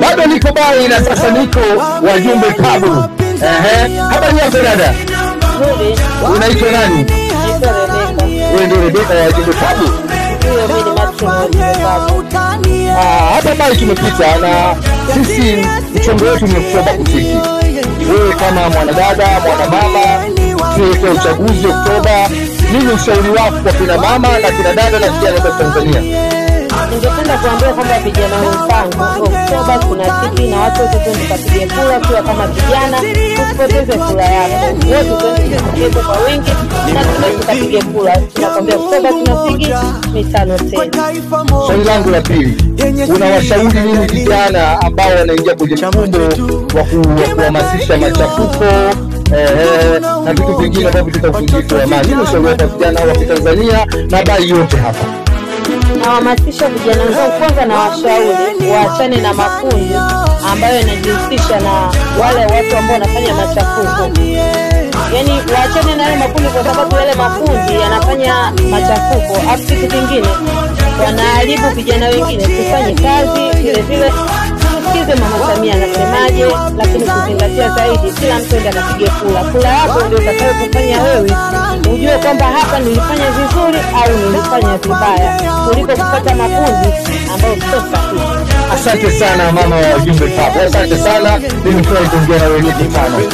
Bado niko bai na sasa niko wajumbe Kabu. Habari yako dada? Nzuri. Unaitwa nani? Naitwa Rebeka. Wewe ndio Rebeka wa wajumbe Kabu? Ndio, mimi ni Matthew wa wajumbe Kabu. Hapa bali tumepita na sisi mchongo wetu ni Oktoba kufiki. Wewe kama mwanadada, mwanamama, tuelekea uchaguzi Oktoba, nini ushauri wako kwa kina mama na kina dada na vijana wa Tanzania? Ningependa kuambia kwamba vijana wenzangu, Oktoba kuna siku na watu wote twende tukapige kura, kwa kama vijana usipoteze kura yako. Wote twende tukapige kwa wingi na twende tukapige kura. Tunakwambia Oktoba tunapigi mitano tena. Swali langu la pili, unawashauri nini vijana ambao wanaingia kwenye mfumo wa kuhamasisha machafuko na vitu vingine ambavyo vitavunjika amani? Nini ushauri wako vijana wa Tanzania na bai yote hapa? Nawahamasisha vijana wenzangu, kwanza na washauri waachane na makundi ambayo yanajihusisha na wale watu ambao wanafanya machafuko. Yaani waachane na yale makundi, kwa sababu yale makundi yanafanya machafuko. Hapo kitu kingine wanaharibu vijana wengine. Tufanye kazi vile vile, tusikize Mama Samia anasemaje, lakini kuzingatia zaidi kila mtu ndiye akapige kura. Kura yako ndio itakayokufanya wewe ujue kwamba hapa nilifanya vizuri au nilifanya vibaya, kuliko kupata makundi ambayo sio sahihi. Asante sana mama wa wajumbe Kabu. Asante sana. Nimefurahi kuongea na wewe sana.